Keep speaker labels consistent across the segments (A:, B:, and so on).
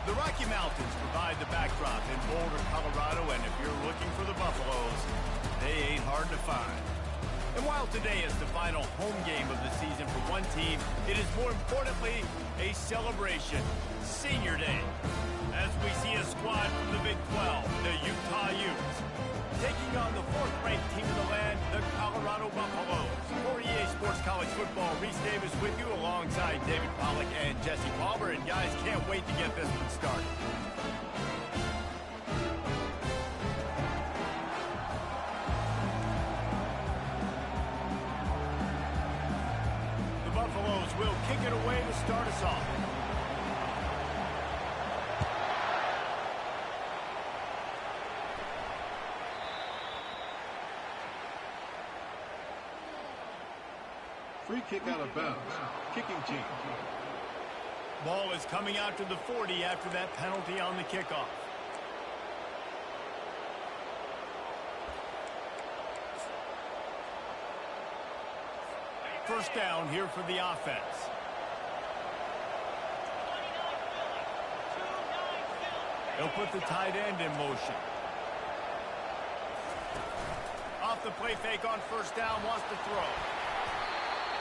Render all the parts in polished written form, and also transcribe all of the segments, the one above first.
A: The Rocky Mountains provide the backdrop in Boulder, Colorado, and if you're looking for the Buffaloes, they ain't hard to find. And while today is the final home game of the season for one team, it is more importantly a celebration, Senior Day, as we see a squad from the Big 12, the Utah Utes, taking on the fourth-ranked team in the land, the Colorado Buffaloes. For EA Sports College Football, Reese Davis with you alongside David Pollack and Jesse Palmer. And guys, can't wait to get this one started. The Buffaloes will kick it away to start us off.
B: Free kick out of bounds. Kicking team.
A: Ball is coming out to the 40 after that penalty on the kickoff. First down here for the offense. They'll put the tight end in motion. Off the play fake on first down, wants to throw.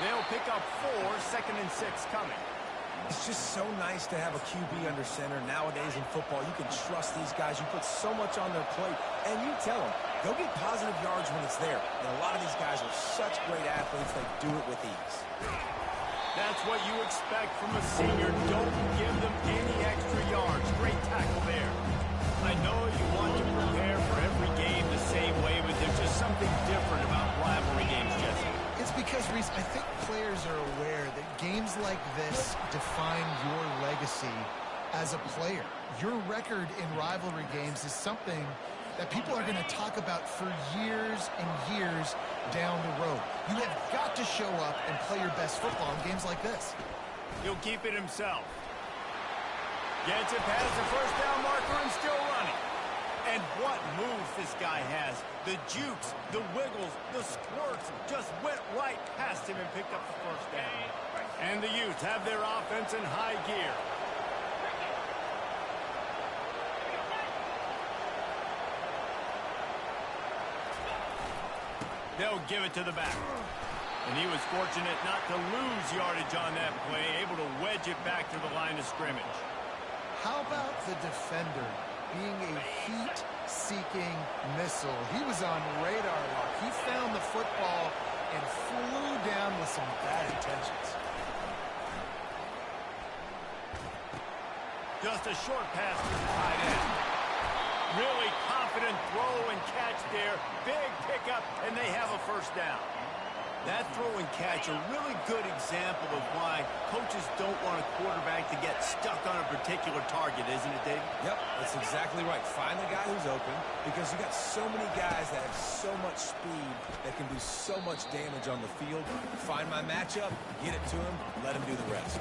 A: They'll pick up 4, 2nd and 6 coming.
C: It's just so nice to have a QB under center. Nowadays in football, you can trust these guys. You put so much on their plate, and you tell them, go get positive yards when it's there. And a lot of these guys are such great athletes, they do it with ease.
A: That's what you expect from a senior. Don't give them any extra yards. Great tackle there. I know you want to prepare for every game the same way, but there's just something different about rivalry games, Jesse.
D: It's because, Reese, I think players are aware that games like this define your legacy as a player. Your record in rivalry games is something that people are going to talk about for years and years down the road. You have got to show up and play your best football in games like this.
A: He'll keep it himself. Gets it past the first down marker and still running. And what moves this guy has. The jukes, the wiggles, the squirts just went right past him and picked up the first down. And the Utes have their offense in high gear. They'll give it to the back. And he was fortunate not to lose yardage on that play, able to wedge it back to the line of scrimmage.
D: How about the defender being a heat-seeking missile? He was on radar lock. He found the football and flew down with some bad intentions.
A: Just a short pass to the tight end. Really confident throw and catch there. Big pickup, and they have a first down. That throw and catch, a really good example of why coaches don't want a quarterback to get stuck on a particular target, isn't it, Dave?
C: Yep, that's exactly right. Find the guy who's open, because you got so many guys that have so much speed that can do so much damage on the field. Find my matchup, get it to him, let him do the rest.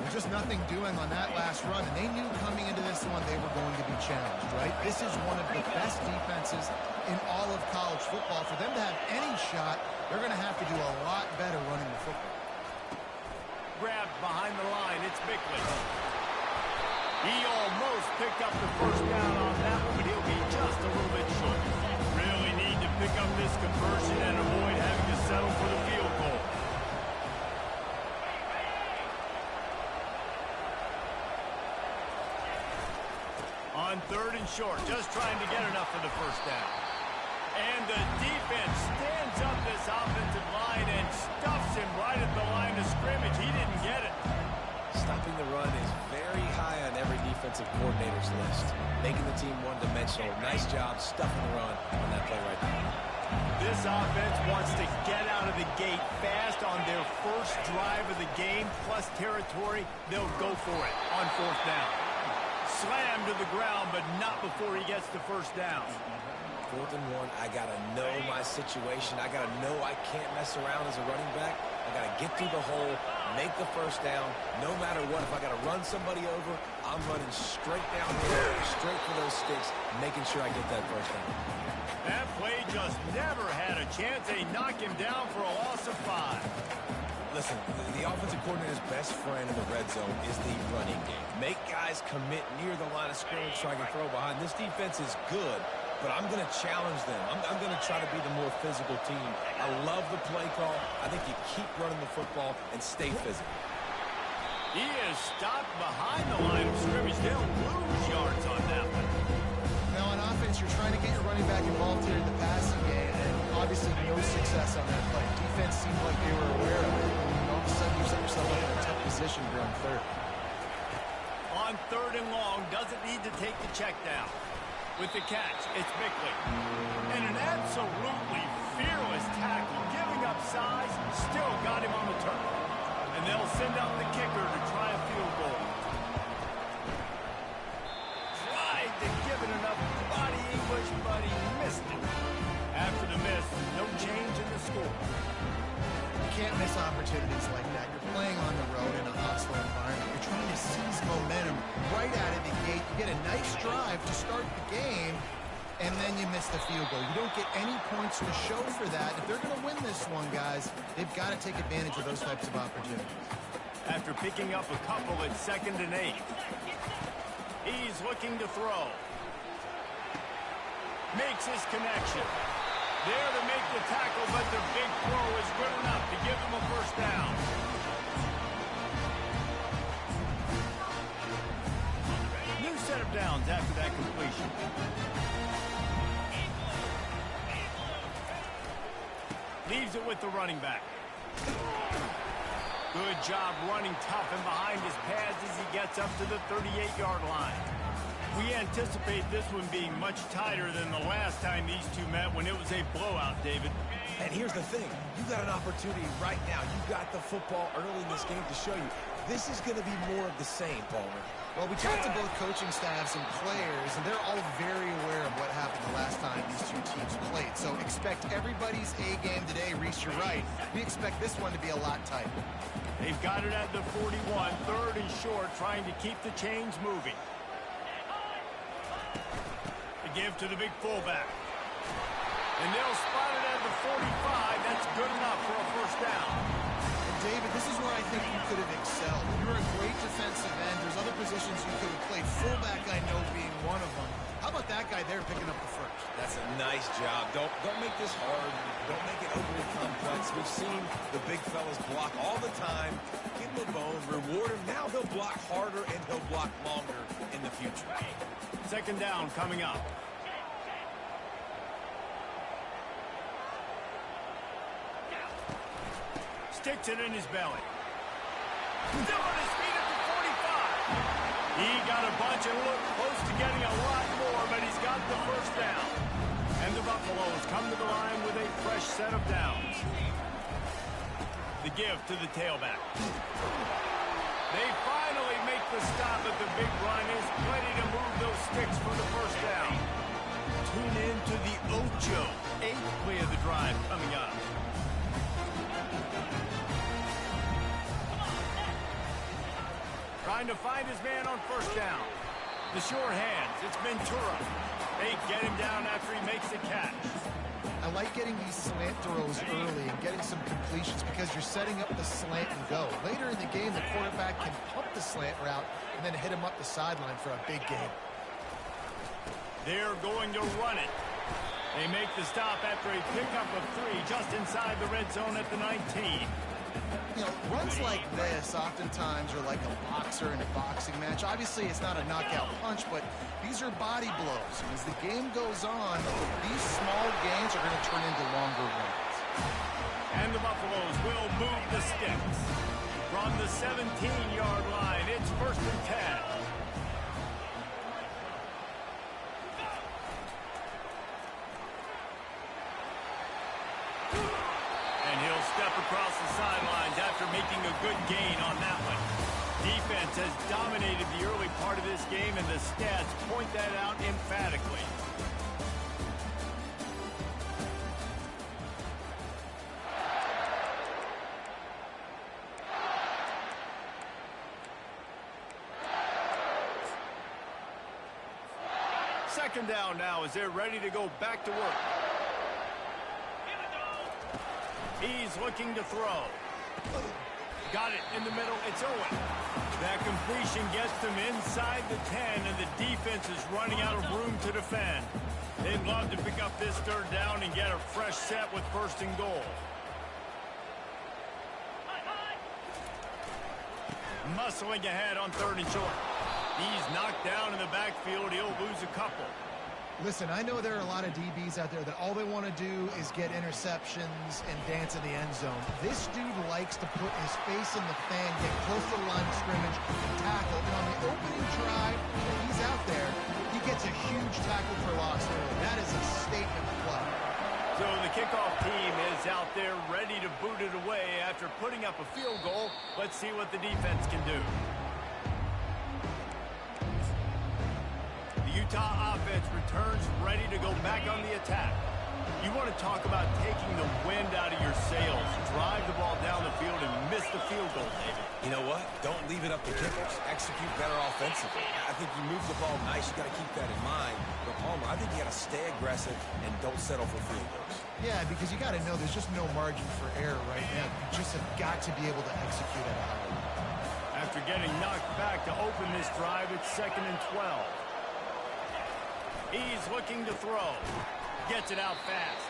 D: There's just nothing doing on that last run, and they knew coming into this one they were going to be challenged, right? This is one of the best defenses in all of college football. For them to have any shot, they're going to have to do a lot better running the football.
A: Grabbed behind the line, it's Bickley. He almost picked up the first down on that one, but he'll be just a little bit short. Really need to pick up this conversion and avoid having to settle for the field goal. On 3rd and short, just trying to get enough for the first down. And the defense stands up this offensive line and stuffs him right at the line of scrimmage. He didn't get it.
C: Stopping the run is very high on every defensive coordinator's list. Making the team one-dimensional. Nice job stuffing the run on that play right now.
A: This offense wants to get out of the gate fast on their first drive of the game, plus territory. They'll go for it on 4th down. Slammed to the ground, but not before he gets the first down.
C: 4th and 1, I got to know my situation. I got to know I can't mess around as a running back, I got to get through the hole, make the first down. No matter what, if I got to run somebody over, I'm running straight down here, straight for those sticks, making sure I get that first down.
A: That play just never had a chance. They knock him down for a loss of 5.
C: Listen, the offensive coordinator's best friend in the red zone is the running game. Make guys commit near the line of scrimmage so I can throw behind. This defense is good, but I'm going to challenge them. I'm going to try to be the more physical team. I love the play call. I think you keep running the football and stay physical.
A: He is stopped behind the line of scrimmage. They'll lose yards on that one.
D: Now, on offense, you're trying to get your running back involved here in the passing game, and obviously no success on that play. Defense seemed like they were aware of it. All of a sudden, you set yourself up in a tough position here on third.
A: On 3rd and long, doesn't need to take the check down. With the catch, it's Bickley. And an absolutely fearless tackle, giving up size, still got him on the turn. And they'll send out the kicker to try a field goal. Tried to give it enough body English, but he missed it. After the miss, no change in the score.
D: You can't miss opportunities like that. You're playing on the road in a hostile environment. You're trying to seize momentum right out of the gate. You get a nice drive to start the game, and then you miss the field goal. You don't get any points to show for that. If they're going to win this one, guys, they've got to take advantage of those types of opportunities.
A: After picking up a couple at 2nd and 8. He's looking to throw. Makes his connection. There to make the tackle, but the big throw is good enough to give him a first down. New set of downs after that completion. Leaves it with the running back. Good job running tough and behind his pads as he gets up to the 38-yard line. We anticipate this one being much tighter than the last time these two met when it was a blowout, David.
C: And here's the thing. You got an opportunity right now. You got the football early in this game to show you. This is going to be more of the same, Palmer.
D: Well, we talked to both coaching staffs and players, and they're all very aware of what happened the last time these two teams played. So expect everybody's A game today. Reese, you're right. We expect this one to be a lot tighter.
A: They've got it at the 41, 3rd and short, trying to keep the chains moving. The give to the big fullback. And they'll spot it at the 45. That's good enough for a first down.
D: David, this is where I think you could have excelled. You're a great defensive end. There's other positions you could have played. Fullback, I know, being one of them. How about that guy there picking up the first?
C: That's a nice job. Don't make this hard. Don't make it overly complex. We've seen the big fellas block all the time. Give him a bone, reward him. Now he'll block harder and he'll block longer in the future.
A: 2nd down coming up. Sticks it in his belly. Still on his feet at the 45. He got a bunch and looked close to getting a lot more, but he's got the first down. And the Buffaloes come to the line with a fresh set of downs. The give to the tailback. They finally make the stop at the big run. Is ready to move those sticks for the first down. Tune in to the Ocho. 8th play of the drive coming up. Trying to find his man on first down. The short hands. It's Ventura. They get him down after he makes the catch.
D: I like getting these slant throws early and getting some completions because you're setting up the slant and go. Later in the game, the quarterback can pump the slant route and then hit him up the sideline for a big game.
A: They're going to run it. They make the stop after a pickup of 3 just inside the red zone at the 19.
D: You know, runs like this oftentimes are like a boxer in a boxing match. Obviously, it's not a knockout punch, but these are body blows. And as the game goes on, these small gains are going to turn into longer runs.
A: And the Buffaloes will move the sticks. From the 17-yard line, it's 1st and 10. Step across the sidelines after making a good gain on that one. Defense has dominated the early part of this game, and the stats point that out emphatically. Second down now as they're ready to go back to work. He's looking to throw. Got it in the middle. It's Owen. That completion gets them inside the 10, and the defense is running out of room to defend. They'd love to pick up this third down and get a fresh set with first and goal. Muscling ahead on third and short. He's knocked down in the backfield. He'll lose a couple.
D: Listen, I know there are a lot of DBs out there that all they want to do is get interceptions and dance in the end zone. This dude likes to put his face in the fan, get close to the line of scrimmage, and tackle. And on the opening drive that he's out there, he gets a huge tackle for loss early. That is a statement play.
A: So the kickoff team is out there ready to boot it away after putting up a field goal. Let's see what the defense can do. The Utah offense returns ready to go back on the attack. You want to talk about taking the wind out of your sails. Drive the ball down the field and miss the field goal, David.
C: You know what? Don't leave it up to kickers. Execute better offensively. I think you move the ball nice. You got to keep that in mind. But Palmer, I think you got to stay aggressive and don't settle for field goals.
D: Yeah, because you got to know there's just no margin for error right now. You just have got to be able to execute at a high level.
A: After getting knocked back to open this drive, it's 2nd and 12. He's looking to throw. Gets it out fast.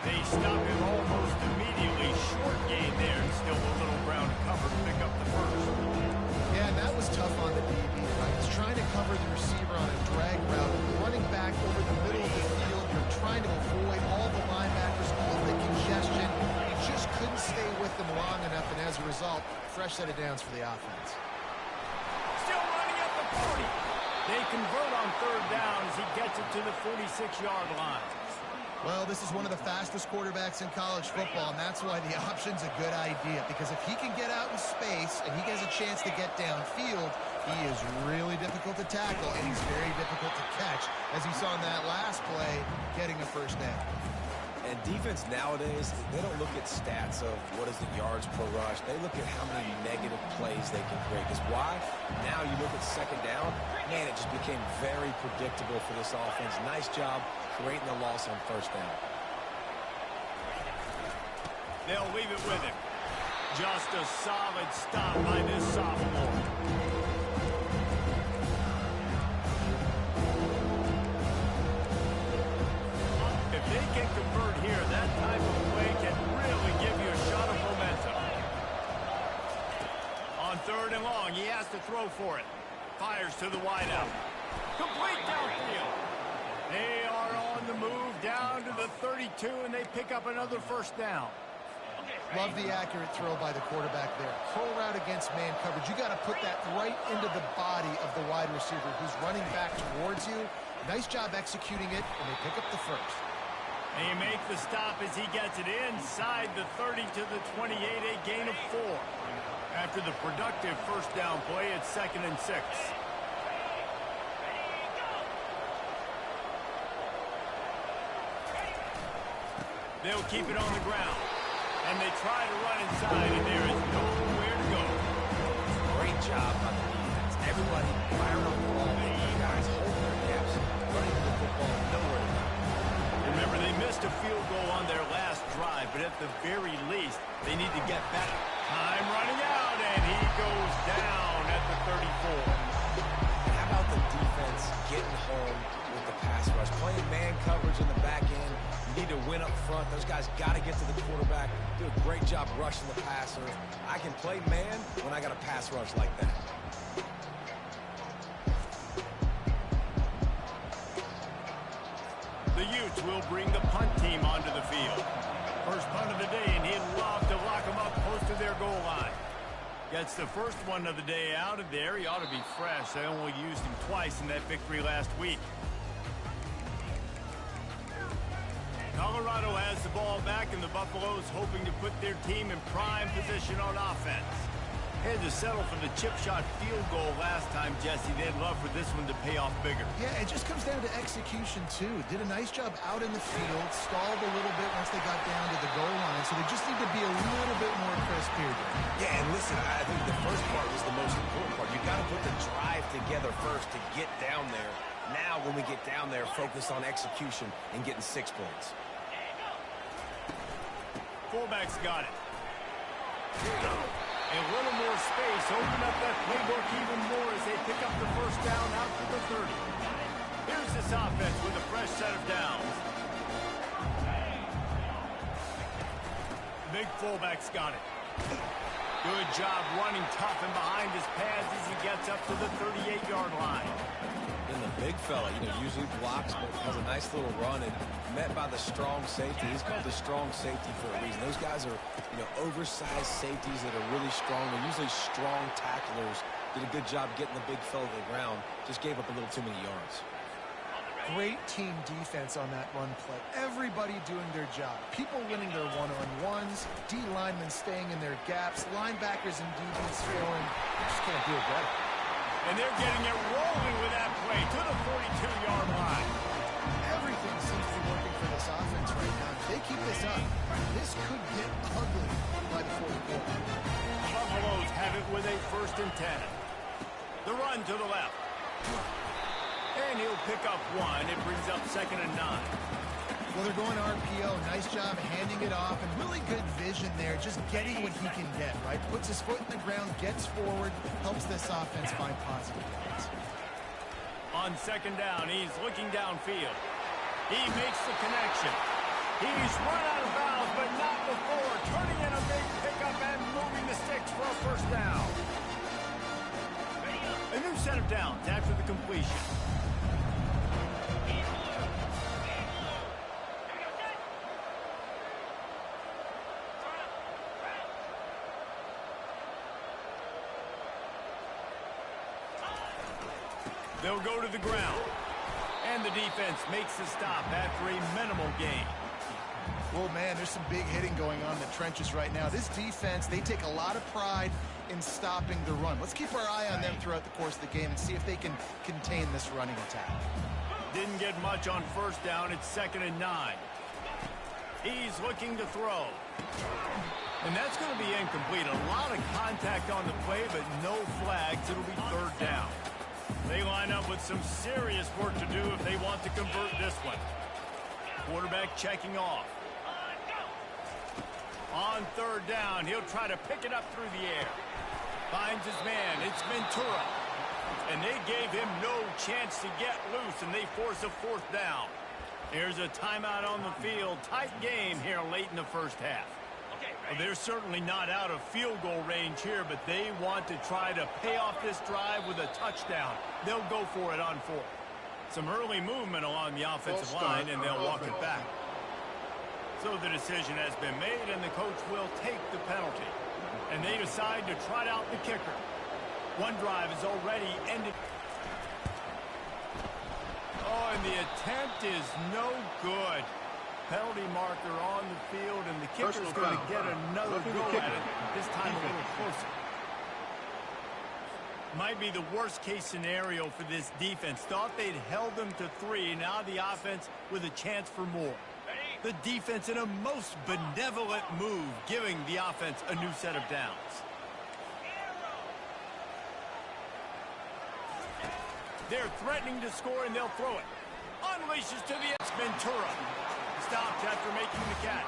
A: They stop him almost immediately. Short gain there. Still a little ground cover to pick up the first.
D: Yeah, and that was tough on the DB, right? He's trying to cover the receiver on a drag route. Running back over the middle of the field. You're trying to avoid all the linebackers, all the congestion. He just couldn't stay with them long enough, and as a result, fresh set of downs for the offense.
A: Still running at the 40. They convert on third down as he gets it to the 46-yard line.
D: Well, this is one of the fastest quarterbacks in college football, and that's why the option's a good idea. Because if he can get out in space and he has a chance to get downfield, he is really difficult to tackle, and he's very difficult to catch, as you saw in that last play, getting a first down.
C: And defense nowadays, they don't look at stats of what is the yards per rush. They look at how many negative plays they can create. Because why? Now you look at second down, man, it just became very predictable for this offense. Nice job creating the loss on first down.
A: They'll leave it with him. Just a solid stop by this sophomore. If they can convert here, that type of play can really give you a shot of momentum. On third and long, he has to throw for it. Fires to the wideout. Complete downfield. They are on the move down to the 32, and they pick up another first down.
D: Love the accurate throw by the quarterback there. Pull route against man coverage. You got to put that right into the body of the wide receiver who's running back towards you. Nice job executing it, and they pick up the first.
A: They make the stop as he gets it inside the 30 to the 28, a gain of 4. After the productive first down play, it's 2nd and 6. They'll keep it on the ground. And they try to run inside, and there is nowhere to go.
C: Great job by the defense. Everybody firing on the ball. The guys holding their gaps, running the football, nowhere to go.
A: Remember, they missed a field goal on their last drive, but at the very least, they need to get back. Time running out, and he goes down at the 34.
C: How about the defense getting home with the pass rush? Playing man coverage in the back end. You need to win up front. Those guys got to get to the quarterback. Do a great job rushing the passer. I can play man when I got a pass rush like that.
A: The Utes will bring the punt team onto the field. First punt of the day, and he'd love to lock them up close to their goal line. Gets the first one of the day out of there. He ought to be fresh. They only used him twice in that victory last week. Colorado has the ball back, and the Buffaloes hoping to put their team in prime position on offense. Had to settle for the chip shot field goal last time, Jesse. They'd love for this one to pay off bigger.
D: Yeah, it just comes down to execution, too. Did a nice job out in the field, stalled a little bit once they got down to the goal line, so they just need to be a little bit more crisp here.
C: Yeah, and listen, I think the first part was the most important part. You got to put the drive together first to get down there. Now when we get down there, focus on execution and getting 6 points.
A: Fullback's got it. A little more space. Open up that playbook even more as they pick up the first down out to the 30. Here's this offense with a fresh set of downs. Big fullback's got it. Good job running tough and behind his pads as he gets up to the 38-yard line.
C: And the big fella, usually blocks, but has a nice little run and met by the strong safety. He's called the strong safety for a reason. Those guys are, oversized safeties that are really strong. They're usually strong tacklers. Did a good job getting the big fella to the ground. Just gave up a little too many yards.
D: Great team defense on that run play. Everybody doing their job. People winning their one-on-ones, D linemen staying in their gaps, linebackers and DBs filling. You just can't do it better.
A: And they're getting it rolling with that play to the 42-yard line.
D: Everything seems to be working for this offense right now. If they keep this up, this could get ugly by the fourth quarter.
A: Buffaloes have it with a 1st and 10. The run to the left. And he'll pick up 1. It brings up 2nd and 9.
D: Well, they're going RPO. Nice job handing it off, and really good vision there, just getting what he can get, right? Puts his foot in the ground, gets forward, helps this offense find positive yards.
A: On 2nd down, he's looking downfield. He makes the connection. He's run out of bounds, but not before. Turning in a big pickup and moving the sticks for a 1st down. A new set of downs after the completion. They'll go to the ground. And the defense makes the stop after a minimal gain.
D: Well, man, there's some big hitting going on in the trenches right now. This defense, they take a lot of pride in stopping the run. Let's keep our eye on them throughout the course of the game and see if they can contain this running attack.
A: Didn't get much on 1st down. It's 2nd and 9. He's looking to throw. And that's going to be incomplete. A lot of contact on the play, but no flags. It'll be 3rd down. They line up with some serious work to do if they want to convert this one. Quarterback checking off. On 3rd down, he'll try to pick it up through the air. Finds his man. It's Ventura. And they gave him no chance to get loose, and they force a 4th down. Here's a timeout on the field. Tight game here late in the 1st half. Well, they're certainly not out of field goal range here, but they want to try to pay off this drive with a touchdown. They'll go for it on 4th. Some early movement along the offensive line, and they'll walk it back. So the decision has been made, and the coach will take the penalty. And they decide to trot out the kicker. One drive is already ended. Oh, and the attempt is no good. Penalty marker on the field, and the kicker's going to get another go at it, this time a little closer. Might be the worst-case scenario for this defense. Thought they'd held them to 3. Now the offense with a chance for more. The defense in a most benevolent move, giving the offense a new set of downs. They're threatening to score, and they'll throw it. Unleashes to the Ventura. Stopped after making the catch.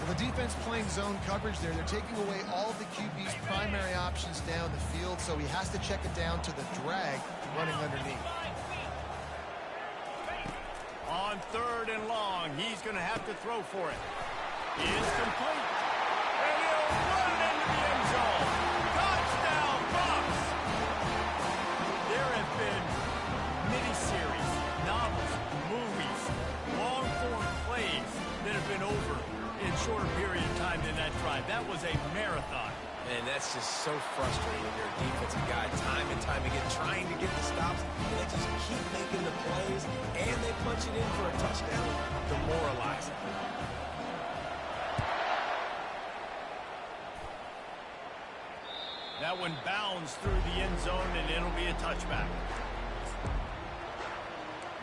D: Well, the defense playing zone coverage there. They're taking away all of the QB's primary options down the field, so he has to check it down to the drag running underneath.
A: On 3rd and long, he's going to have to throw for it. He is complete. And he'll run into the end zone. Touchdown, Bucs! There have been miniseries, novels, movies, long-form plays that have been over in shorter period of time than that drive. That was a marathon.
C: And that's just so frustrating when you're a defensive guy, time and time again, trying to get the stops, and they just keep making the plays, and they punch it in for a touchdown. Demoralizing.
A: That one bounds through the end zone, and it'll be a touchback.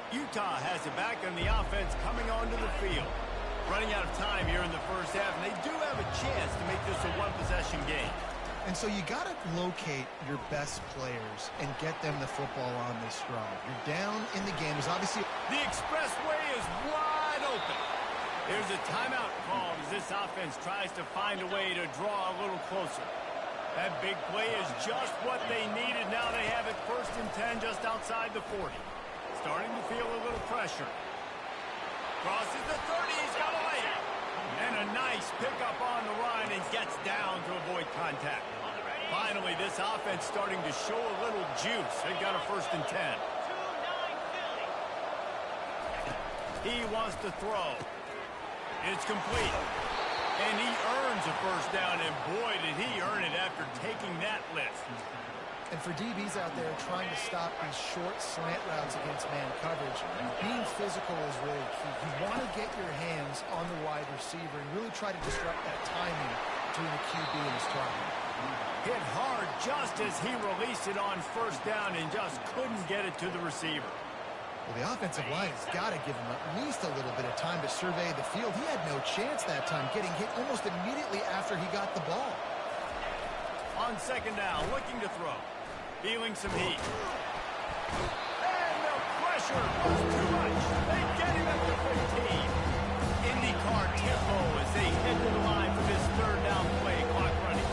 A: Utah has it back on the offense coming onto the field. Running out of time here in the 1st half, and they do have a chance to make this a one-possession game.
D: And so you got to locate your best players and get them the football on this drive. You're down in the game. There's obviously
A: The expressway is wide open. There's a timeout called as this offense tries to find a way to draw a little closer. That big play is just what they needed. Now they have it 1st and 10 just outside the 40. Starting to feel a little pressure. Crosses the 30. He's got a lane. And a nice pickup on the line and gets down to avoid contact. Finally, this offense starting to show a little juice. They've got a 1st and 10. He wants to throw. It's complete. And he earns a 1st down, and boy, did he earn it after taking that lift.
D: And for DBs out there trying to stop these short slant routes against man coverage, being physical is really key. You want to get your hands on the wide receiver and really try to disrupt that timing between the QB and his target.
A: Hit hard just as he released it on 1st down and just couldn't get it to the receiver.
D: Well, the offensive line has got to give him at least a little bit of time to survey the field. He had no chance that time, getting hit almost immediately after he got the ball.
A: On 2nd down, looking to throw. Feeling some heat. And the pressure was too much. They get him at the 15. IndyCar tempo as they head to the line for this 3rd down play, clock running.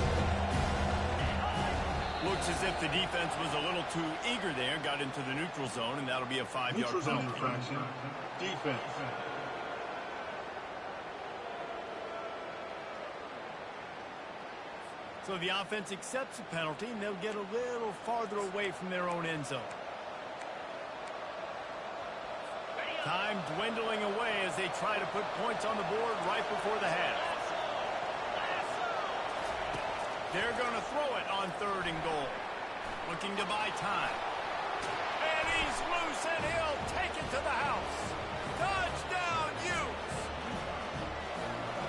A: Looks as if the defense was a little too eager there, got into the neutral zone, and that'll be a 5-yard
B: Neutral zone
A: penalty.
B: infraction. Defense.
A: So the offense accepts the penalty, and they'll get a little farther away from their own end zone. Time dwindling away as they try to put points on the board right before the half. They're going to throw it on 3rd and goal. Looking to buy time. And he's loose, and he'll take it to the house. Touchdown, Utes!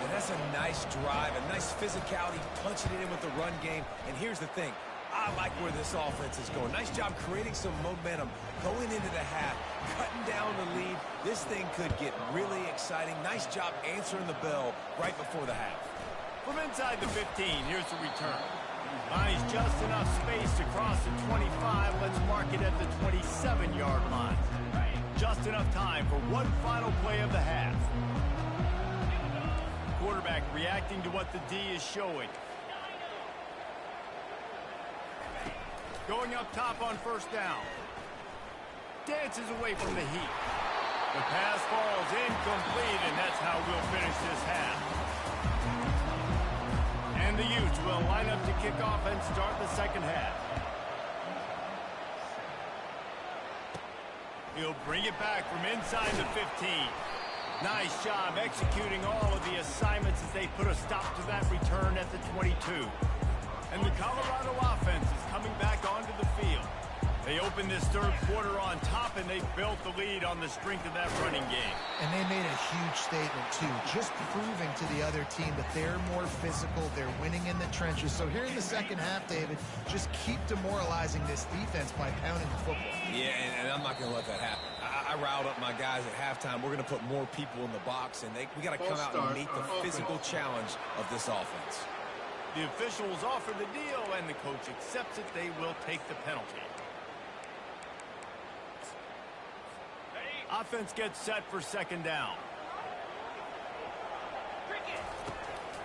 C: And that's a nice drive, a nice physicality, punching it in with the run game. And here's the thing. I like where this offense is going. Nice job creating some momentum, going into the half, cutting down the lead. This thing could get really exciting. Nice job answering the bell right before the half.
A: From inside the 15, here's the return. Finds just enough space to cross the 25. Let's mark it at the 27-yard line. Just enough time for one final play of the half. Quarterback reacting to what the D is showing. Going up top on 1st down. Dances away from the heat. The pass falls incomplete, and that's how we'll finish this half. And the Utes will line up to kick off and start the 2nd half. He'll bring it back from inside the 15. Nice job executing all of the assignments as they put a stop to that return at the 22. And the Colorado offense is coming back onto the field. They opened this 3rd quarter on top, and they built the lead on the strength of that running game.
D: And they made a huge statement, too, just proving to the other team that they're more physical, they're winning in the trenches. So here in the 2nd half, David, just keep demoralizing this defense by pounding the football.
C: Yeah, and I'm not going to let that happen. I riled up my guys at halftime. We're going to put more people in the box, and we got to come out and meet the physical challenge of this offense.
A: The officials offer the deal, and the coach accepts it. They will take the penalty. Offense gets set for 2nd down.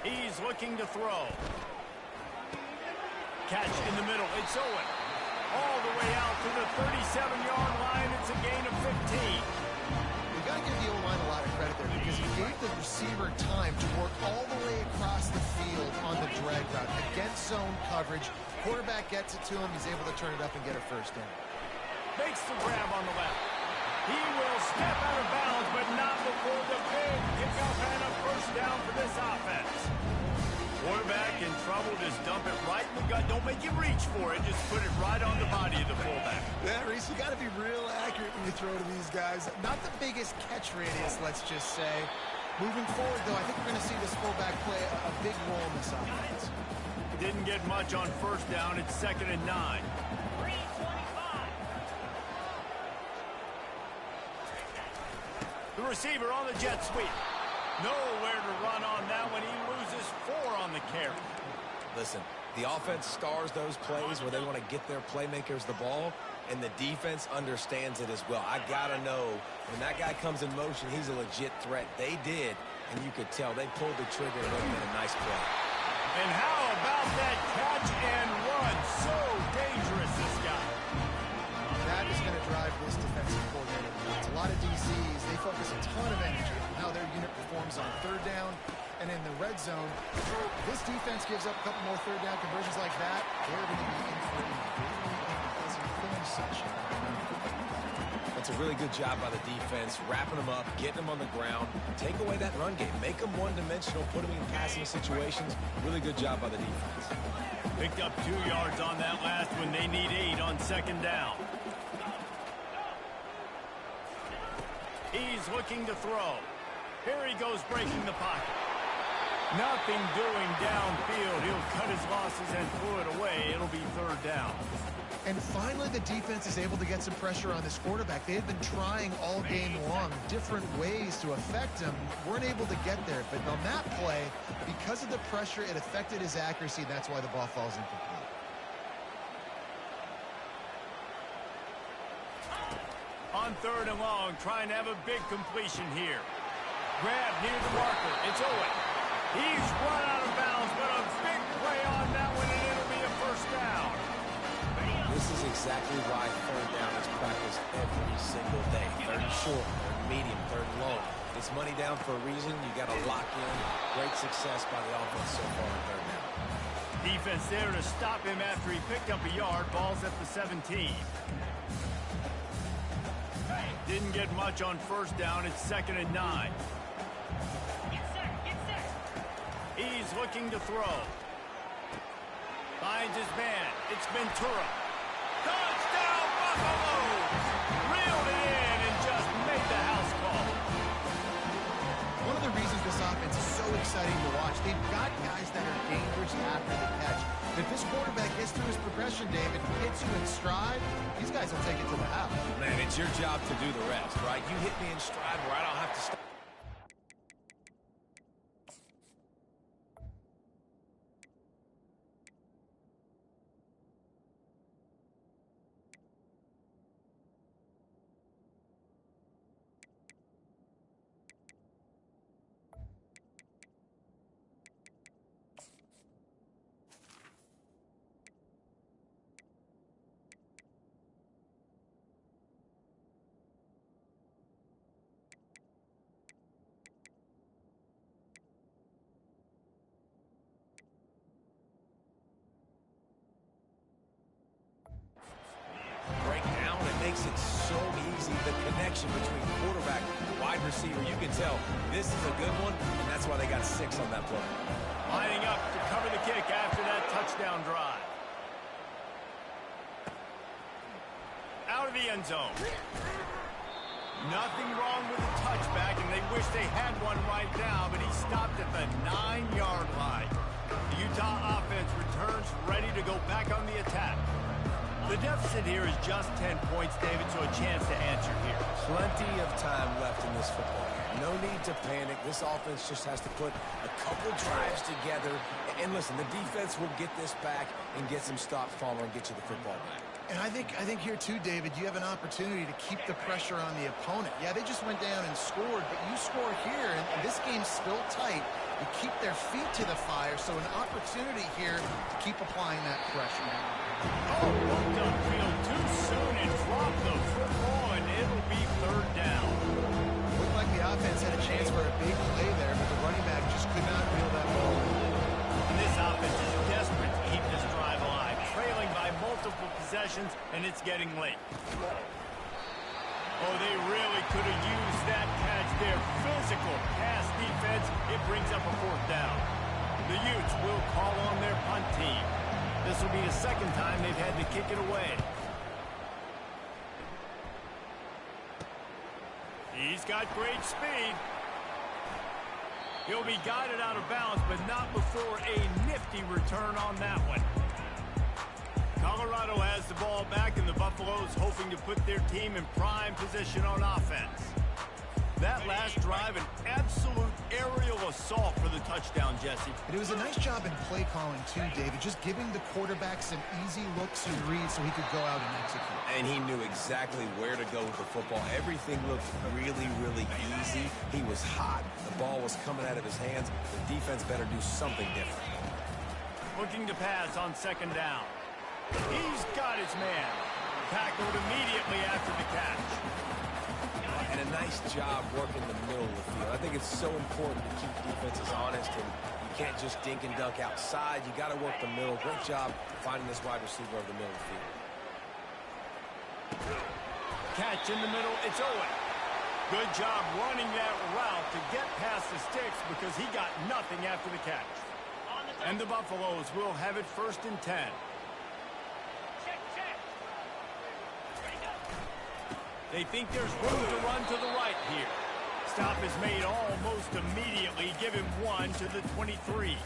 A: He's looking to throw. Catch in the middle. It's Owen. All the way out to the 37-yard line. It's a gain of 15.
D: We've got to give the O-line a lot of credit there because he gave the receiver time to work all the way across the field on the drag route against zone coverage. Quarterback gets it to him. He's able to turn it up and get a 1st down.
A: Makes the grab on the left. He will step out of bounds, but not before the big pickup and a 1st down for this offense. Quarterback in trouble, just dump it right in the gut. Don't make him reach for it. Just put it right on the body of the fullback.
D: Yeah, Reese, you got to be real accurate when you throw to these guys. Not the biggest catch radius, let's just say. Moving forward, though, I think we're going to see this fullback play a big role in this offense.
A: Didn't get much on 1st down. It's 2nd and 9. The receiver on the jet sweep. Nowhere to run on that one. He loses 4 on the carry.
C: Listen, The offense stars those plays where they want to get their playmakers the ball, and the defense understands it as well. I got to know when that guy comes in motion, he's a legit threat. They did, and you could tell they pulled the trigger and made a nice play.
A: And how about that catch and run? So dangerous, this guy.
D: That is going to drive this defensive coordinator. It's a lot of DCs. They focus a ton of energy on how their unit performs on third down and in the red zone. This defense gives up a couple more third down conversions like that. They're going to be in for a really unpleasant finish section.
C: That's a really good job by the defense, wrapping them up, getting them on the ground, take away that run game, make them one-dimensional, put them in passing situations. Really good job by the defense.
A: Picked up 2 yards on that last one. They need 8 on second down. He's looking to throw. Here he goes breaking the pocket. Nothing doing downfield. He'll cut his losses and throw it away. It'll be third down.
D: And finally, the defense is able to get some pressure on this quarterback. They had been trying all game long different ways to affect him. Weren't able to get there. But on that play, because of the pressure, it affected his accuracy. That's why the ball falls incomplete.
A: On third and long, trying to have a big completion here. Grab near the marker. It's Owen. He's run out of bounds, but a big play on that one, and it'll be a first down.
C: This is exactly why third down is practiced every single day. Third and short, third and medium, third and long. It's money down for a reason. You got to lock in. Great success by the offense so far on third down.
A: Defense there to stop him after he picked up a yard. Ball's at the 17. Didn't get much on first down. It's 2nd and 9. He's looking to throw. Finds his man. It's Ventura. Touchdown, Buffaloes! Reeled it in and just made the house call.
D: One of the reasons this offense is so exciting to watch, they've got guys that are dangerous after the catch. If this quarterback gets through his progression, David, hits you in stride, these guys will take it to the house.
C: Man, it's your job to do the rest, right? You hit me in stride where I don't have to stop. Makes it so easy, the connection between quarterback and wide receiver. You can tell this is a good one, and that's why they got 6 on that play.
A: Lining up to cover the kick after that touchdown drive. Out of the end zone. Nothing wrong with the touchback, and they wish they had one right now, but he stopped at the 9-yard line. The Utah offense returns ready to go back on the attack. The deficit here is just 10 points, David, so a chance to answer here.
C: Plenty of time left in this football game. No need to panic. This offense just has to put a couple drives together. And listen, the defense will get this back and get some stops, Palmer, and get you the football back.
D: And I think here, too, David, you have an opportunity to keep the pressure on the opponent. Yeah, they just went down and scored, but you score here, and this game's still tight. You keep their feet to the fire, so an opportunity here to keep applying that pressure.
A: Oh, bumped upfield too soon and dropped the football, and it'll be third down.
D: Looked like the offense had a chance for a big play there, but the running back just could not reel that ball in.
A: And this offense is desperate to keep this drive alive, trailing by multiple possessions, and it's getting late. Oh, they really could have used that catch there. Physical pass defense. It brings up a fourth down. The Utes will call on their punt team. This will be the second time they've had to kick it away. He's got great speed. He'll be guided out of bounds, but not before a nifty return on that one. Colorado has the ball back, and the Buffaloes hoping to put their team in prime position on offense. That last drive, an absolute aerial assault for the touchdown, Jesse.
D: And it was a nice job in play calling too, David, just giving the quarterback some easy looks and reads so he could go out and execute.
C: And he knew exactly where to go with the football. Everything looked really, really easy. He was hot. The ball was coming out of his hands. The defense better do something different.
A: Looking to pass on second down. He's got his man. Tackled immediately after the catch.
C: And a nice job working the middle of the field. I think it's so important to keep defenses honest, and you can't just dink and dunk outside. You got to work the middle. Great job finding this wide receiver over the middle of the field.
A: Catch in the middle, it's Owen. Good job running that route to get past the sticks because he got nothing after the catch. And the Buffaloes will have it 1st and 10. They think there's room to run to the right here. Stop is made almost immediately. Give him 1 to the 23.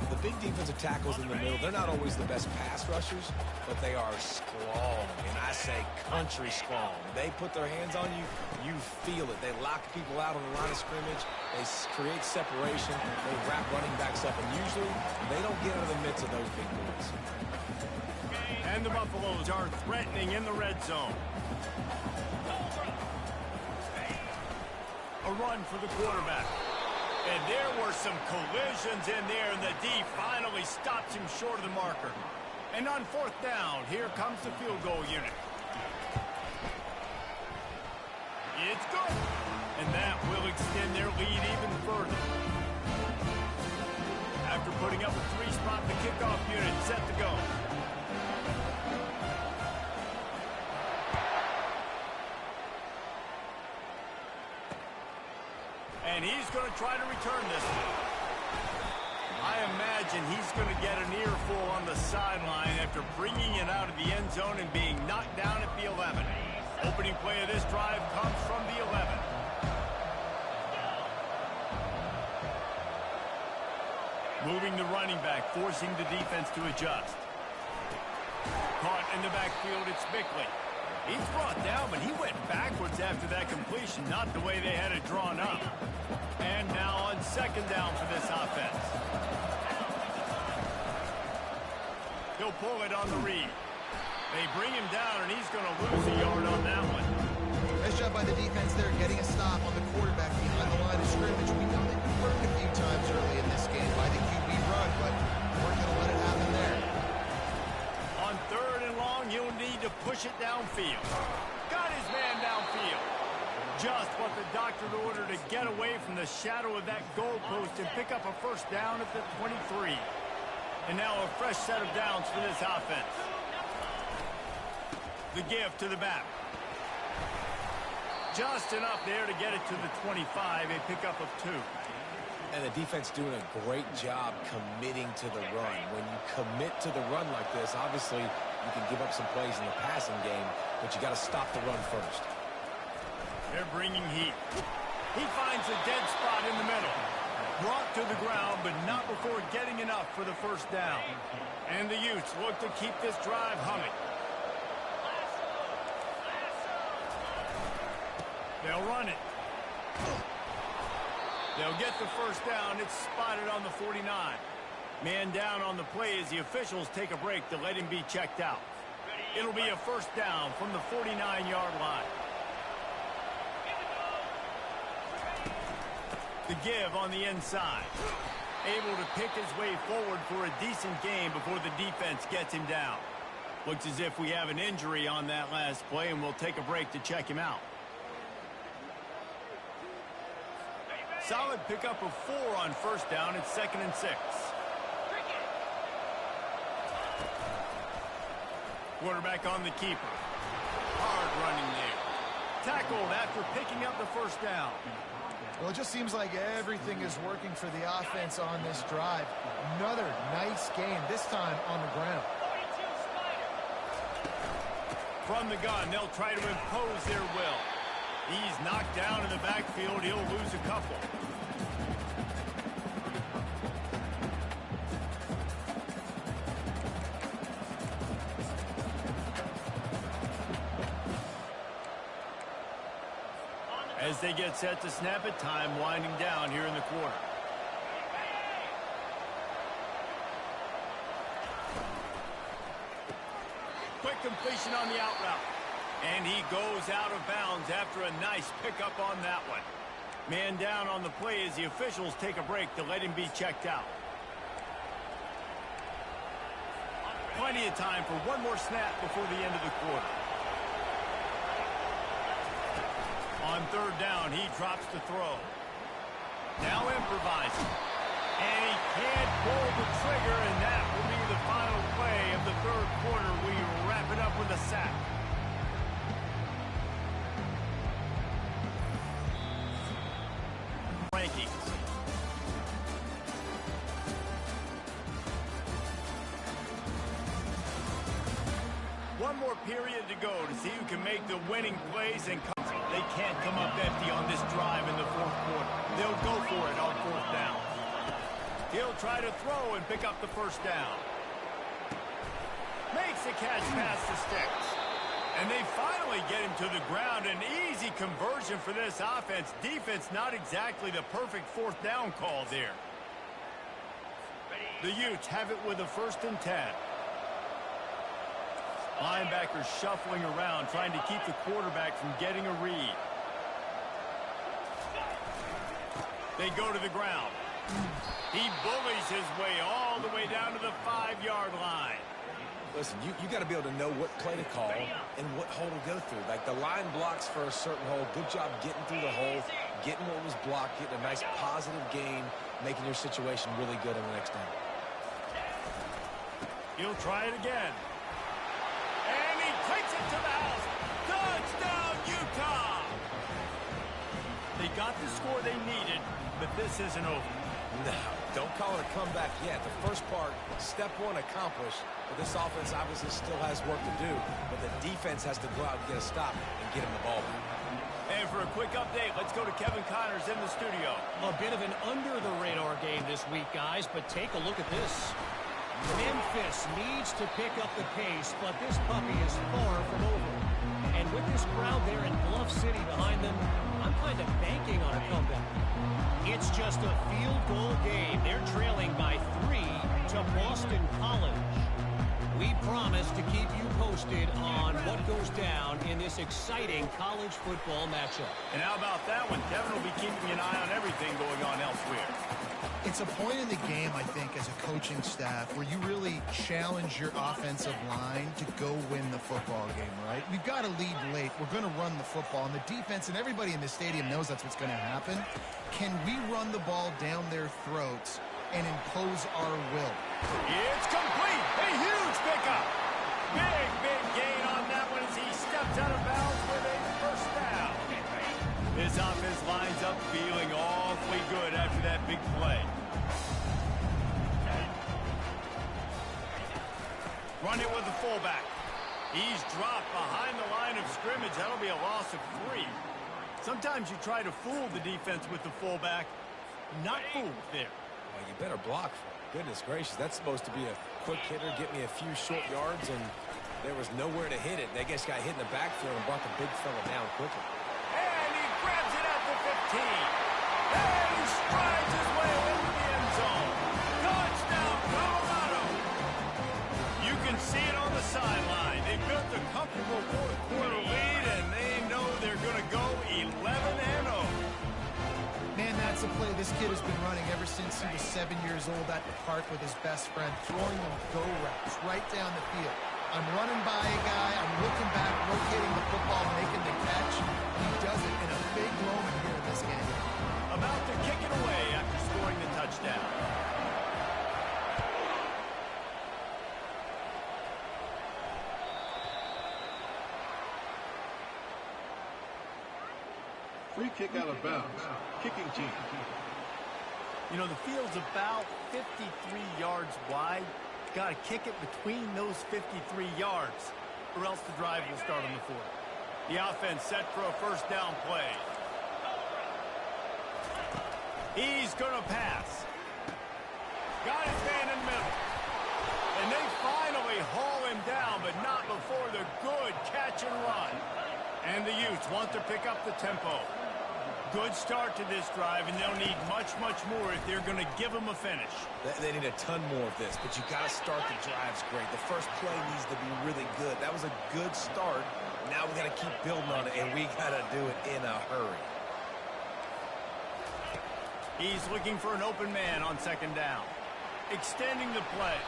C: The big defensive tackles in the middle, they're not always the best pass rushers, but they are strong, and I say country strong. They put their hands on you, you feel it. They lock people out on the line of scrimmage. They create separation. They wrap running backs up, and usually they don't get out of the midst of those big boys.
A: And the Buffaloes are threatening in the red zone. A run for the quarterback. And there were some collisions in there, and the D finally stops him short of the marker. And on 4th down, here comes the field goal unit. It's good. And that will extend their lead even further. After putting up a 3-spot, the kickoff unit set to go. And he's going to try to return this one. I imagine he's going to get an earful on the sideline after bringing it out of the end zone and being knocked down at the 11. Opening play of this drive comes from the 11. Moving the running back, forcing the defense to adjust. Caught in the backfield, it's Bickley. He's brought down, but he went backwards after that completion, not the way they had it drawn up. And now on 2nd down for this offense. He'll pull it on the read. They bring him down, and he's going to lose a yard on that one.
D: Nice job by the defense there, getting a stop on the quarterback behind the line of scrimmage. We know they've been burned a few times early in this game by the QB run, but we're going to let it happen there.
A: On 3rd and long, he'll need to push it downfield. Got his man downfield. Just what the doctor ordered to get away from the shadow of that goalpost and pick up a 1st down at the 23. And now a fresh set of downs for this offense. The give to the back. Just enough there to get it to the 25, a pickup of 2.
C: And the defense doing a great job committing to the run. When you commit to the run like this, obviously you can give up some plays in the passing game, but you got to stop the run first.
A: They're bringing heat. He finds a dead spot in the middle. Brought to the ground, but not before getting enough for the 1st down. And the Utes look to keep this drive humming. They'll run it. They'll get the 1st down. It's spotted on the 49. Man down on the play as the officials take a break to let him be checked out. It'll be a 1st down from the 49-yard line. The give on the inside. Able to pick his way forward for a decent game before the defense gets him down. Looks as if we have an injury on that last play, and we'll take a break to check him out. Solid pickup of 4 on 1st down. It's 2nd and 6. Quarterback on the keeper. Hard running there. Tackled after picking up the 1st down.
D: Well, it just seems like everything is working for the offense on this drive. Another nice game, this time on the ground.
A: From the gun, they'll try to impose their will. He's knocked down in the backfield. He'll lose a couple. As as they get set to snap it, time winding down here in the quarter. Quick completion on the out route. And he goes out of bounds after a nice pickup on that one. Man down on the play as the officials take a break to let him be checked out. Plenty of time for one more snap before the end of the quarter. On third down, he drops the throw. Now improvising. And he can't pull the trigger, and that will be the final play of the third quarter. We wrap it up with a sack. Rankings. One more period to go to see who can make the winning plays and come. They can't come up empty on this drive in the fourth quarter. They'll go for it on fourth down. He'll try to throw and pick up the first down. Makes the catch past the sticks. And they finally get him to the ground. An easy conversion for this offense. Defense not exactly the perfect fourth down call there. The Utes have it with a 1st and 10. Linebackers shuffling around, trying to keep the quarterback from getting a read. They go to the ground. He bullies his way all the way down to the 5-yard line.
C: Listen, you got to be able to know what play to call and what hole to go through. Like the line blocks for a certain hole. Good job getting through the hole, getting what was blocked, getting a nice positive gain, making your situation really good on the next down.
A: He'll try it again. And he takes it to the house. Touchdown, Utah! They got the score they needed, but this isn't over.
C: No, don't call it a comeback yet. The first part, step one accomplished, but this offense obviously still has work to do, but the defense has to go out and get a stop and get him the ball back.
A: And for a quick update, let's go to Kevin Connors in the studio.
E: A bit of an under-the-radar game this week, guys, but take a look at this. Memphis needs to pick up the pace, but this puppy is far from over. And with this crowd there in Bluff City behind them, I'm kind of banking on a comeback. It's just a field goal game. They're trailing by 3 to Boston College. We promise to keep you posted on what goes down in this exciting college football matchup.
A: And how about that one? Kevin will be keeping an eye on everything going on elsewhere.
D: It's a point in the game, I think, as a coaching staff where you really challenge your offensive line to go win the football game, right? We've got to lead late. We're going to run the football. And the defense and everybody in the stadium knows that's what's going to happen. Can we run the ball down their throats and impose our will?
A: It's complete. A huge pickup. Big gain on that one as he steps out of bounds with a first down. This offense lines up feeling awfully good after that big play. Run it with the fullback. He's dropped behind the line of scrimmage. That'll be a loss of 3. Sometimes you try to fool the defense with the fullback. Not fooled there.
C: Well, you better block for it. Goodness gracious, that's supposed to be a quick hitter, get me a few short yards, and there was nowhere to hit it. That guy got hit in the backfield and brought the big fella down quickly.
A: And he grabs it at the 15. And he strides his way into the end zone. Touchdown, Colorado. You can see it on the sideline. They built a comfortable fourth quarter lead, and they know they're going to go 11-0.
D: Man, that's a play this kid has been running ever since he was 7 years old at the park with his best friend, throwing them go routes right down the field. I'm running by a guy, I'm looking back, rotating the football, making the catch. He does it in a big moment here in this game.
A: About to kick it away after scoring the touchdown.
B: Free kick out of bounds. Kicking team.
A: You know, the field's about 53 yards wide. Got to kick it between those 53 yards, or else the drive will start on the 40. The offense set for a first down play. He's going to pass. Got his man in the middle. And they finally haul him down, but not before the good catch and run. And the Utes want to pick up the tempo. Good start to this drive, and they'll need much, much more if they're going to give them a finish.
C: They need a ton more of this, but you got to start the drives great. The first play needs to be really good. That was a good start. Now we got to keep building on it, and we got to do it in a hurry.
A: He's looking for an open man on second down. Extending the play.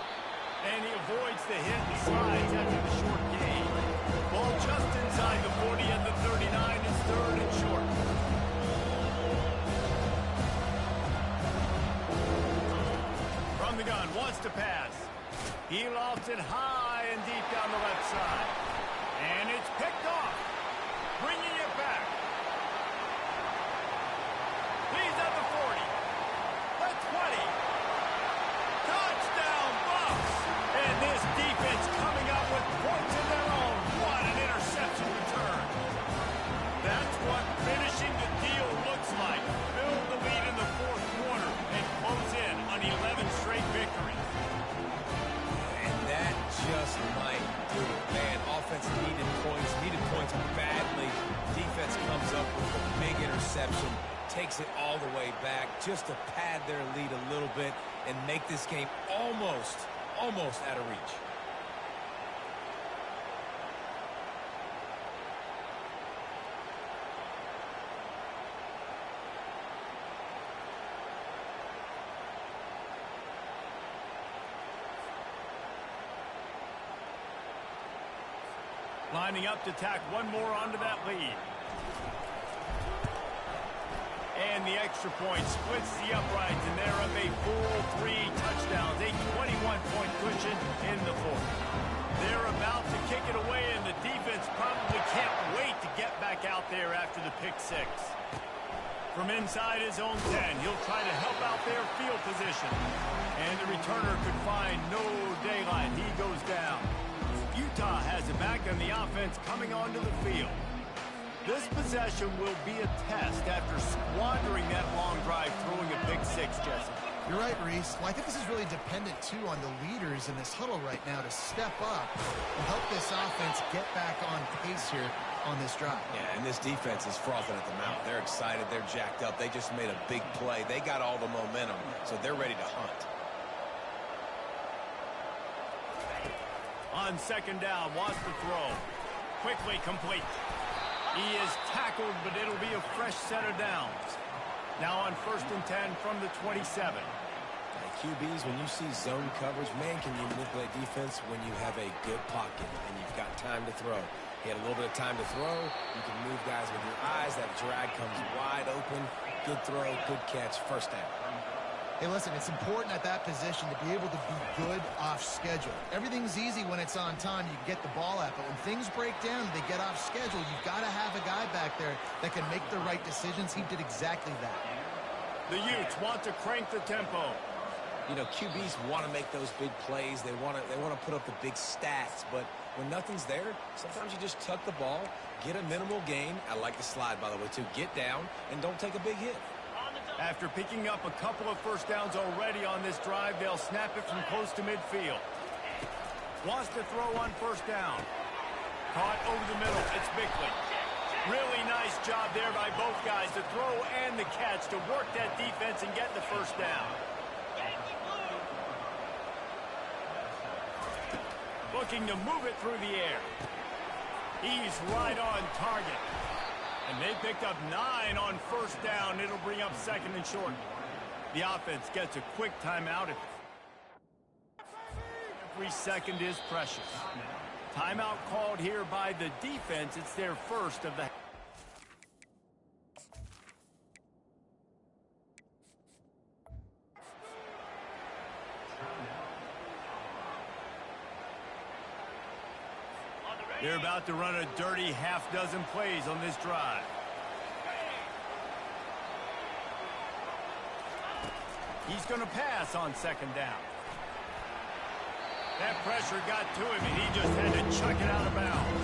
A: And he avoids the hit and slides after the short gain. Ball just inside the 40 at the 39. It's third and short. From the gun, wants to pass. He lofts it high and deep down the left side. And it's picked off. Bringing it back. He's at the 40. The 20. Touchdown, Bucks! And this defense coming up with points of their own. What an interception return. That's what finishing the deal looks like. Build the lead in the fourth quarter and close in on 11 straight victories.
C: And that just might do it, man. Offense needed points badly. Defense comes up with a big interception, takes it all the way back just to pad their lead a little bit and make this game almost out of reach.
A: Lining up to tack one more onto that lead. And the extra point splits the uprights, and they're up a full 3 touchdowns, a 21-point cushion in the fourth. They're about to kick it away, and the defense probably can't wait to get back out there after the pick six. From inside his own 10, he'll try to help out their field position. And the returner could find no daylight. He goes down. Utah has it back on the offense coming onto the field. This possession will be a test after squandering that long drive throwing a pick six, Jesse.
D: You're right, Reese. Well, I think this is really dependent, too, on the leaders in this huddle right now to step up and help this offense get back on pace here on this drive.
C: Yeah, and this defense is frothing at the mouth. They're excited. They're jacked up. They just made a big play. They got all the momentum, so they're ready to hunt.
A: On second down, wants to throw. Quickly complete. He is tackled, but it'll be a fresh set of downs. Now on 1st and 10 from the 27.
C: QBs, when you see zone coverage, man, can you manipulate defense when you have a good pocket and you've got time to throw. He had a little bit of time to throw. You can move guys with your eyes. That drag comes wide open. Good throw, good catch, first down.
D: Hey, listen, it's important at that position to be able to be good off schedule. Everything's easy when it's on time. You can get the ball out, but when things break down, they get off schedule. You've got to have a guy back there that can make the right decisions. He did exactly that.
A: The Utes want to crank the tempo.
C: You know, QBs want to make those big plays. They want to put up the big stats, but when nothing's there, sometimes you just tuck the ball, get a minimal gain. I like the slide, by the way, too. Get down and don't take a big hit.
A: After picking up a couple of first downs already on this drive, they'll snap it from close to midfield. Wants to throw on first down. Caught over the middle. It's Bickley. Really nice job there by both guys, the throw and the catch, to work that defense and get the first down. Looking to move it through the air. He's right on target. And they picked up 9 on first down. It'll bring up 2nd and short. The offense gets a quick timeout. Every second is precious. Timeout called here by the defense. It's their first of the... They're about to run a dirty half-dozen plays on this drive. He's going to pass on 2nd down. That pressure got to him, and he just had to chuck it out of bounds.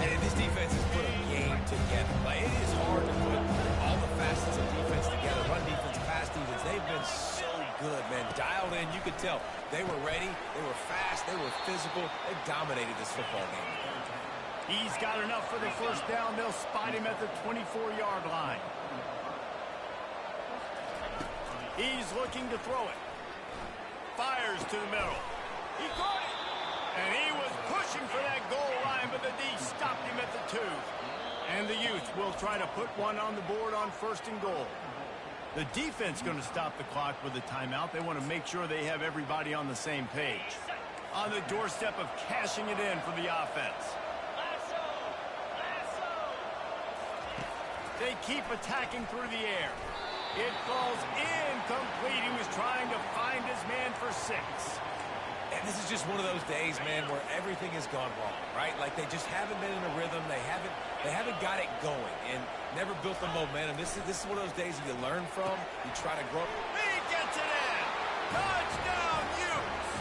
C: And this defense has put a game together. Like, it is hard to put all the facets of defense together. Run defense, pass defense. They've been so good, man. Dialed in, you could tell. They were ready. They were fast. They were physical. They dominated this football game.
A: He's got enough for the first down. They'll spot him at the 24-yard line. He's looking to throw it. Fires to the middle. He caught it. And he was pushing for that goal line, but the D stopped him at the 2. And the Utes will try to put one on the board on 1st and goal. The defense going to stop the clock with a timeout. They want to make sure they have everybody on the same page. On the doorstep of cashing it in for the offense. They keep attacking through the air. It falls incomplete. He was trying to find his man for 6.
C: And this is just one of those days, man, where everything has gone wrong, right? Like they just haven't been in a rhythm. They haven't got it going and never built the momentum. This is one of those days that you learn from. You try to grow.
A: He gets it in. Touchdown, Utes.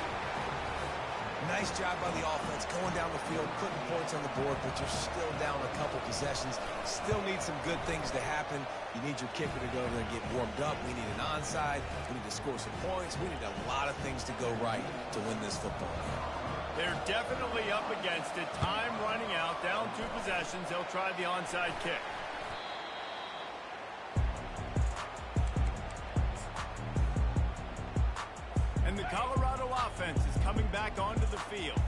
C: Nice job by the offense going down the field, putting points on the board, but you're still down a couple possessions. Still need some good things to happen. You need your kicker to go over there and get warmed up. We need an onside. We need to score some points. We need a lot of things to go right to win this football game.
A: They're definitely up against it. Time running out. Down 2 possessions. They'll try the onside kick. And the Colorado offense is coming back onto the field.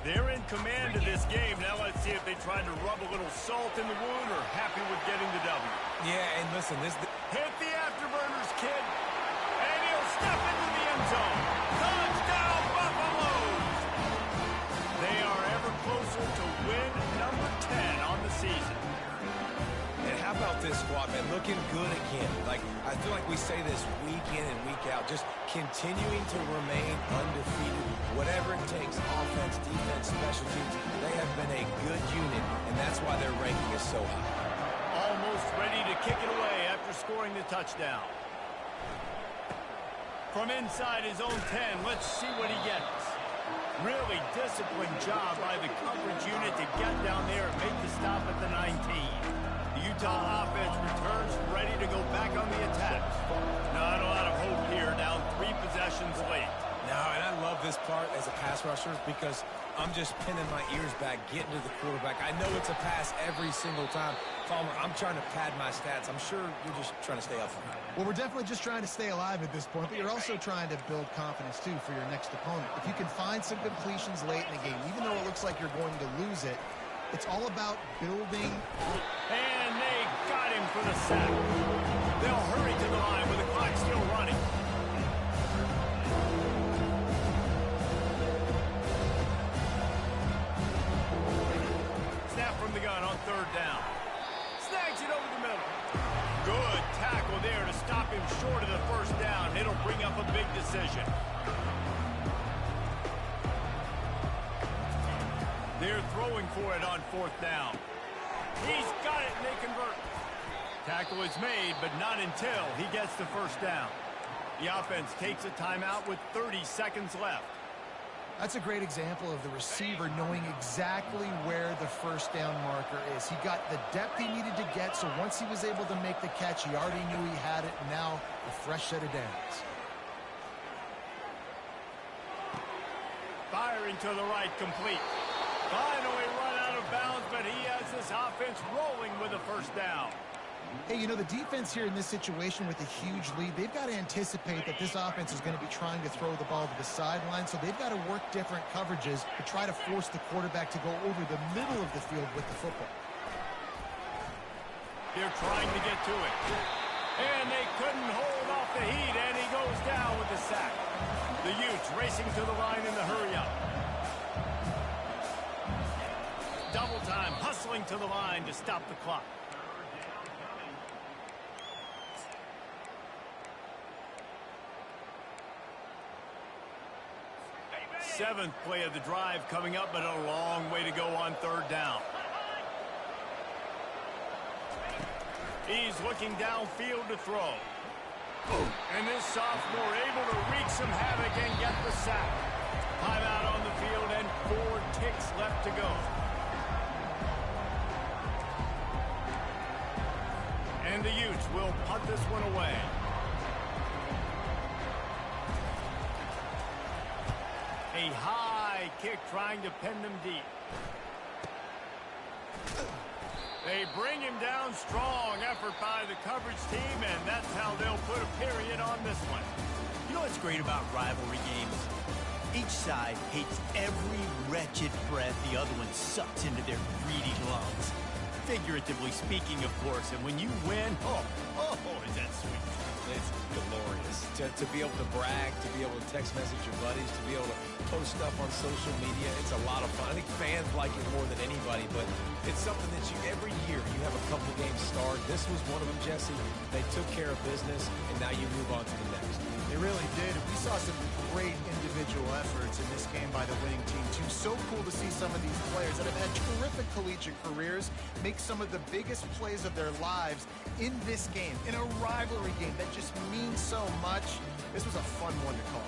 A: They're in command of this game. Now let's see if they try to rub a little salt in the wound or happy with getting the W.
C: Yeah, and listen,
A: hit the afterburners, kid. And he'll step into the end zone. Touchdown, Buffaloes! They are ever closer to win number 10 on the season.
C: And how about this squad, man? Looking good again. Like, I feel like we say this week in and week out. Just continuing to remain undefeated. Whatever it takes, offense, defense, special teams, they have been a good unit, and that's why their ranking is so high.
A: Almost ready to kick it away after scoring the touchdown. From inside his own 10, let's see what he gets. Really disciplined job by the coverage unit to get down there and make the stop at the 19. The Utah offense returns ready to go back on the attack. Not a lot of hope here, down 3 possessions late.
C: No, and I love this part as a pass rusher because I'm just pinning my ears back, getting to the quarterback. I know it's a pass every single time. Palmer, I'm trying to pad my stats. I'm sure you're just trying to stay up on it.
D: Well, we're definitely just trying to stay alive at this point, but you're also trying to build confidence, too, for your next opponent. If you can find some completions late in the game, even though it looks like you're going to lose it, it's all about building.
A: And they got him for the sack. They'll hurry to the line with the clock still running. Snap from the gun on 3rd down. Snags it over the middle. Good tackle there to stop him short of the 1st down. It'll bring up a big decision. They're throwing for it on 4th down. He's got it, and they convert. Tackle is made, but not until he gets the 1st down. The offense takes a timeout with 30 seconds left.
D: That's a great example of the receiver knowing exactly where the 1st down marker is. He got the depth he needed to get, so once he was able to make the catch, he already knew he had it, and now a fresh set of downs.
A: Firing to the right, complete. Finally run out of bounds, but he has this offense rolling with a 1st down.
D: Hey, you know, the defense here in this situation with a huge lead, they've got to anticipate that this offense is going to be trying to throw the ball to the sideline, so they've got to work different coverages to try to force the quarterback to go over the middle of the field with the football.
A: They're trying to get to it. And they couldn't hold off the heat, and he goes down with the sack. The Utes racing to the line in the hurry-up. Double time, hustling to the line to stop the clock. Seventh play of the drive coming up, but a long way to go on 3rd down. He's looking downfield to throw. And this sophomore able to wreak some havoc and get the sack. Timeout on the field and 4 ticks left to go. And the Utes will punt this one away. A high kick trying to pin them deep. They bring him down strong. Effort by the coverage team, and that's how they'll put a period on the this one.
F: You know what's great about rivalry games? Each side hates every wretched breath the other one sucks into their greedy lungs. Figuratively speaking, of course, and when you win, oh, is that sweet.
C: It's glorious to be able to brag, to be able to text message your buddies, to be able to post stuff on social media. It's a lot of fun. I think fans like it more than anybody, but it's something that every year you have a couple games start. This was one of them, Jesse. They took care of business, and now you move on to the next.
D: They really did. We saw some great individual efforts in this game by the winning team, too. So cool to see some of these players that have had terrific collegiate careers make some of the biggest plays of their lives in this game, in a rivalry game that just means so much. This was a fun one to call.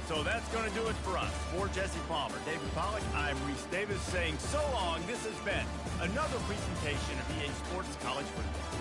A: So that's going to do it for us. For Jesse Palmer, David Pollack, I'm Reese Davis saying so long. This has been another presentation of EA Sports College Football.